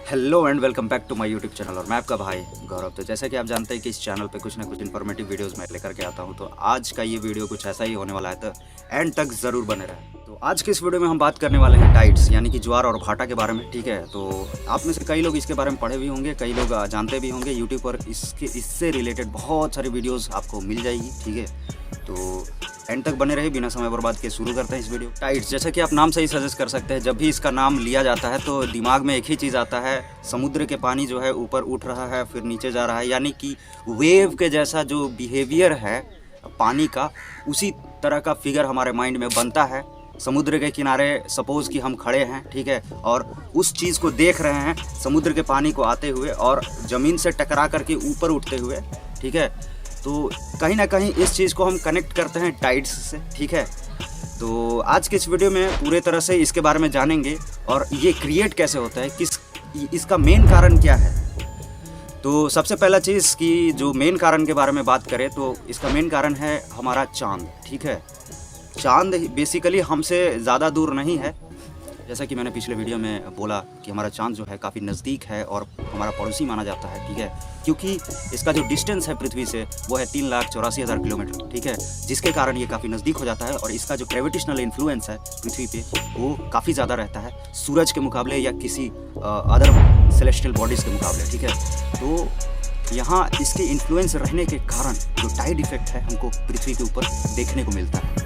Hello and welcome back to my YouTube channel और मैं आपका भाई गौरव। तो जैसा कि आप जानते हैं कि इस चैनल पे कुछ ना कुछ इन्फॉर्मेटिव वीडियोस मैं लेकर के आता हूं, तो आज का ये वीडियो कुछ ऐसा ही होने वाला है, तो एंड तक ज़रूर बने रहें। तो आज के इस वीडियो में हम बात करने वाले हैं टाइड्स यानी कि ज्वार और भाटा के बारे में। ठीक है, तो आप में से कई लोग इसके बारे में पढ़े भी होंगे, कई लोग जानते भी होंगे। यूट्यूब पर इससे रिलेटेड बहुत सारी वीडियोज़ आपको मिल जाएगी। ठीक है, तो एंड तक बने रहे, बिना समय बर्बाद के शुरू करते हैं इस वीडियो। टाइड्स, जैसा कि आप नाम से ही सजेस्ट कर सकते हैं, जब भी इसका नाम लिया जाता है तो दिमाग में एक ही चीज़ आता है, समुद्र के पानी जो है ऊपर उठ रहा है फिर नीचे जा रहा है, यानी कि वेव के जैसा जो बिहेवियर है पानी का, उसी तरह का फिगर हमारे माइंड में बनता है। समुद्र के किनारे सपोज़ कि हम खड़े हैं, ठीक है, और उस चीज़ को देख रहे हैं, समुद्र के पानी को आते हुए और ज़मीन से टकरा करके ऊपर उठते हुए। ठीक है, तो कहीं ना कहीं इस चीज़ को हम कनेक्ट करते हैं टाइड्स से। ठीक है, तो आज के इस वीडियो में पूरे तरह से इसके बारे में जानेंगे और ये क्रिएट कैसे होता है, इसका मेन कारण क्या है। तो सबसे पहला चीज़ कि जो मेन कारण के बारे में बात करें तो इसका मेन कारण है हमारा चाँद। ठीक है, चाँद बेसिकली हमसे ज़्यादा दूर नहीं है, जैसा कि मैंने पिछले वीडियो में बोला कि हमारा चाँद जो है काफ़ी नज़दीक है और हमारा पड़ोसी माना जाता है। ठीक है, क्योंकि इसका जो डिस्टेंस है पृथ्वी से वो है 3,84,000 किलोमीटर। ठीक है, जिसके कारण ये काफ़ी नज़दीक हो जाता है और इसका जो ग्रेविटेशनल इन्फ्लुएंस है पृथ्वी पे वो काफ़ी ज़्यादा रहता है सूरज के मुकाबले या किसी अदर सेलेस्टियल बॉडीज़ के मुकाबले। ठीक है, तो यहाँ इसके इन्फ्लुएंस रहने के कारण जो टाइड इफेक्ट है हमको पृथ्वी के ऊपर देखने को मिलता है।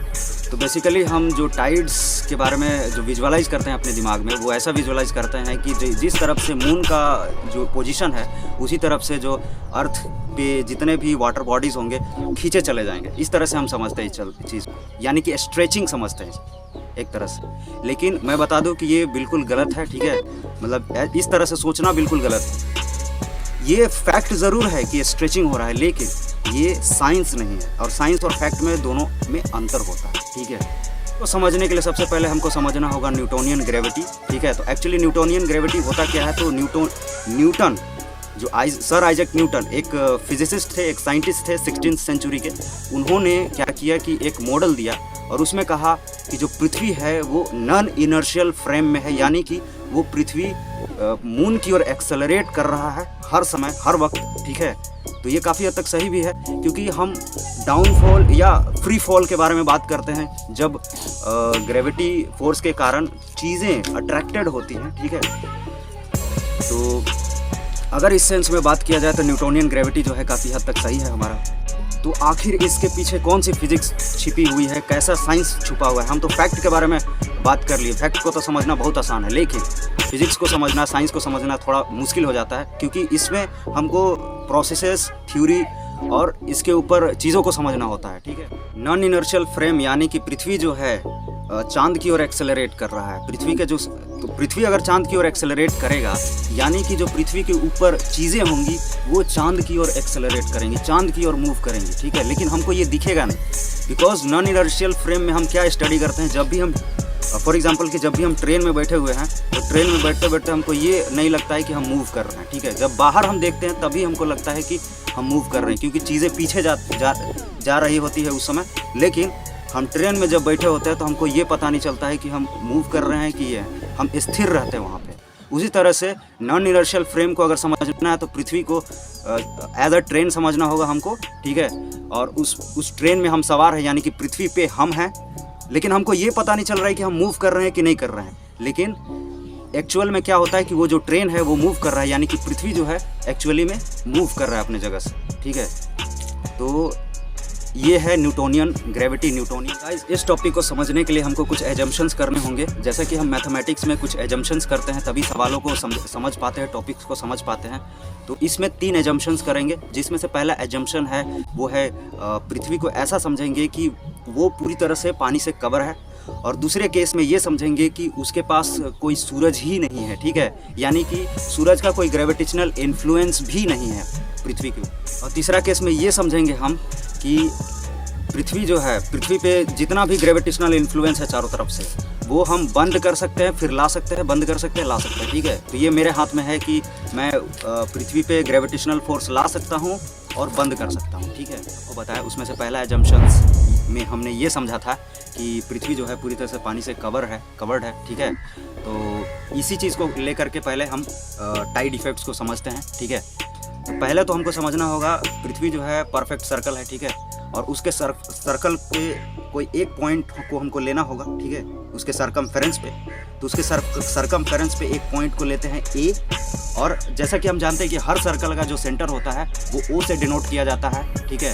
तो बेसिकली हम जो टाइड्स के बारे में जो विजुअलाइज करते हैं अपने दिमाग में, वो ऐसा विजुअलाइज करते हैं कि जिस तरफ से मून का जो पोजीशन है उसी तरफ से जो अर्थ पे जितने भी वाटर बॉडीज़ होंगे खींचे चले जाएंगे। इस तरह से हम समझते हैं इस चीज़ को, यानी कि स्ट्रेचिंग समझते हैं एक तरह से। लेकिन मैं बता दूं कि ये बिल्कुल गलत है। ठीक है, मतलब इस तरह से सोचना बिल्कुल गलत है। ये फैक्ट ज़रूर है कि स्ट्रेचिंग हो रहा है, लेकिन ये साइंस नहीं है और साइंस और फैक्ट में दोनों में अंतर होता है। ठीक है, तो समझने के लिए सबसे पहले हमको समझना होगा न्यूटोनियन ग्रेविटी। ठीक है, तो एक्चुअली न्यूटोनियन ग्रेविटी होता क्या है, तो न्यूटन जो सर आइजैक न्यूटन एक फिजिसिस्ट थे, एक साइंटिस्ट थे 16th सेंचुरी के। उन्होंने क्या किया कि एक मॉडल दिया और उसमें कहा कि जो पृथ्वी है वो नॉन इनर्शियल फ्रेम में है, यानी कि वो पृथ्वी मून की ओर एक्सेलरेट कर रहा है हर समय हर वक्त। ठीक है, तो ये काफ़ी हद तक सही भी है, क्योंकि हम डाउनफॉल या फ्री फॉल के बारे में बात करते हैं जब ग्रेविटी फोर्स के कारण चीज़ें अट्रैक्टेड होती हैं। ठीक है, तो अगर इस सेंस में बात किया जाए तो न्यूटोनियन ग्रेविटी जो है काफ़ी हद तक सही है हमारा। तो आखिर इसके पीछे कौन सी फिजिक्स छिपी हुई है, कैसा साइंस छुपा हुआ है। हम तो फैक्ट के बारे में बात कर लिए, फैक्ट को तो समझना बहुत आसान है, लेकिन फिजिक्स को समझना, साइंस को समझना थोड़ा मुश्किल हो जाता है, क्योंकि इसमें हमको प्रोसेसेस, थ्योरी और इसके ऊपर चीज़ों को समझना होता है। ठीक है, नॉन इनर्शियल फ्रेम यानी कि पृथ्वी जो है चांद की ओर एक्सेलरेट कर रहा है। पृथ्वी के जो तो पृथ्वी अगर चांद की ओर एक्सेलरेट करेगा, यानी कि जो पृथ्वी के ऊपर चीज़ें होंगी वो चांद की ओर एक्सेलरेट करेंगी, चांद की ओर मूव करेंगी। ठीक है, लेकिन हमको ये दिखेगा नहीं, बिकॉज नॉन इनर्शियल फ्रेम में हम क्या स्टडी करते हैं, जब भी हम फॉर एग्जांपल कि जब भी हम ट्रेन में बैठे हुए हैं तो ट्रेन में बैठते बैठते हमको ये नहीं लगता है कि हम मूव कर रहे हैं। ठीक है, जब बाहर हम देखते हैं तभी हमको लगता है कि हम मूव कर रहे हैं, क्योंकि चीज़ें पीछे जा रही होती है उस समय। लेकिन हम ट्रेन में जब बैठे होते हैं तो हमको ये पता नहीं चलता है कि हम मूव कर रहे हैं कि ये हम स्थिर रहते हैं वहाँ पे। उसी तरह से नॉन इनर्शियल फ्रेम को अगर समझना है तो पृथ्वी को एज अ ट्रेन समझना होगा हमको। ठीक है, और उस ट्रेन में हम सवार हैं, यानी कि पृथ्वी पे हम हैं, लेकिन हमको ये पता नहीं चल रहा है कि हम मूव कर रहे हैं कि नहीं कर रहे हैं। लेकिन एक्चुअल में क्या होता है कि वो जो ट्रेन है वो मूव कर रहा है, यानी कि पृथ्वी जो है एक्चुअली में मूव कर रहा है अपने जगह से। ठीक है, तो ये है न्यूटोनियन ग्रेविटी, न्यूटोनियन। गाइस, इस टॉपिक को समझने के लिए हमको कुछ एजम्पशंस करने होंगे। जैसा कि हम मैथमेटिक्स में कुछ एजम्पशंस करते हैं तभी सवालों को समझ पाते हैं, टॉपिक्स को समझ पाते हैं। तो इसमें 3 एजम्पशंस करेंगे, जिसमें से पहला एजम्पशन है वो है पृथ्वी को ऐसा समझेंगे कि वो पूरी तरह से पानी से कवर है, और दूसरे केस में ये समझेंगे कि उसके पास कोई सूरज ही नहीं है। ठीक है, यानी कि सूरज का कोई ग्रेविटेशनल इन्फ्लुएंस भी नहीं है पृथ्वी के। और तीसरा केस में ये समझेंगे हम कि पृथ्वी जो है, पृथ्वी पे जितना भी ग्रेविटेशनल इन्फ्लुएंस है चारों तरफ से, वो हम बंद कर सकते हैं फिर ला सकते हैं, बंद कर सकते हैं ला सकते हैं। ठीक है, तो ये मेरे हाथ में है कि मैं पृथ्वी पे ग्रेविटेशनल फोर्स ला सकता हूँ और बंद कर सकता हूँ। ठीक है, आपको बताया उसमें से पहला एजम्पशंस में हमने ये समझा था कि पृथ्वी जो है पूरी तरह से पानी से कवर्ड है। ठीक है, तो इसी चीज़ को लेकर के पहले हम टाइड इफेक्ट्स को समझते हैं, ठीक है। तो पहले तो हमको समझना होगा पृथ्वी जो है परफेक्ट सर्कल है, ठीक है, और उसके सर्कल पे कोई एक पॉइंट को हमको लेना होगा, ठीक है, उसके सरकमफेरेंस पे। तो उसके सरकमफेरेंस पे एक पॉइंट को लेते हैं ए, और जैसा कि हम जानते हैं कि हर सर्कल का जो सेंटर होता है वो ओ से डिनोट किया जाता है, ठीक है,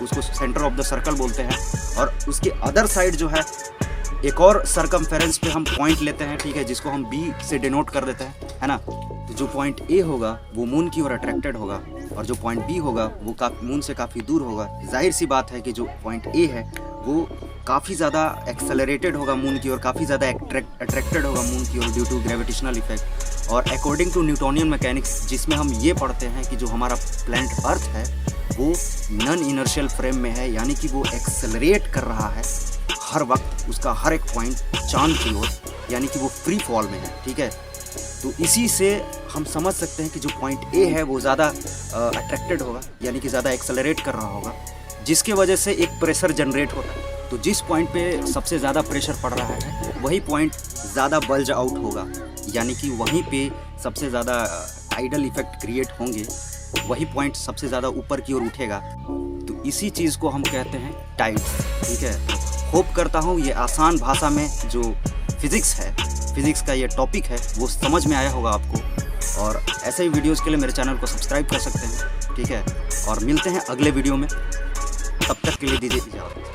उसको सेंटर ऑफ द सर्कल बोलते हैं। और उसके अदर साइड जो है एक और सरकमफेरेंस पे हम पॉइंट लेते हैं, ठीक है, जिसको हम बी से डिनोट कर देते हैं, है ना। तो जो पॉइंट ए होगा वो मून की ओर अट्रैक्टेड होगा, और जो पॉइंट बी होगा वो मून से काफ़ी दूर होगा। जाहिर सी बात है कि जो पॉइंट ए है वो काफ़ी ज़्यादा एक्सेलरेटेड होगा मून की ओर, काफ़ी ज़्यादा अट्रैक्टेड होगा मून की ओर ड्यू टू ग्रेविटेशनल इफेक्ट। और अकॉर्डिंग टू न्यूटोनियन मैकेनिक्स, जिसमें हम ये पढ़ते हैं कि जो हमारा प्लैनेट अर्थ है वो नॉन इनर्शियल फ्रेम में है, यानी कि वो एक्सेलरेट कर रहा है हर वक्त, उसका हर एक पॉइंट चांद की ओर, यानी कि वो फ्री फॉल में है, ठीक है। तो इसी से हम समझ सकते हैं कि जो पॉइंट ए है वो ज़्यादा अट्रैक्टेड होगा, यानी कि ज़्यादा एक्सेलरेट कर रहा होगा, जिसके वजह से एक प्रेशर जनरेट होता है। तो जिस पॉइंट पे सबसे ज़्यादा प्रेशर पड़ रहा है वही पॉइंट ज़्यादा बल्ज आउट होगा, यानी कि वहीं पे सबसे ज़्यादा टाइडल इफेक्ट क्रिएट होंगे, वही पॉइंट सबसे ज़्यादा ऊपर की ओर उठेगा। तो इसी चीज़ को हम कहते हैं टाइड्स, ठीक है। होप करता हूँ ये आसान भाषा में जो फिज़िक्स है, फिज़िक्स का ये टॉपिक है, वो समझ में आया होगा आपको। और ऐसे ही वीडियोज़ के लिए मेरे चैनल को सब्सक्राइब कर सकते हैं, ठीक है। और मिलते हैं अगले वीडियो में, तब तक के लिए दीजिए इजाज़त।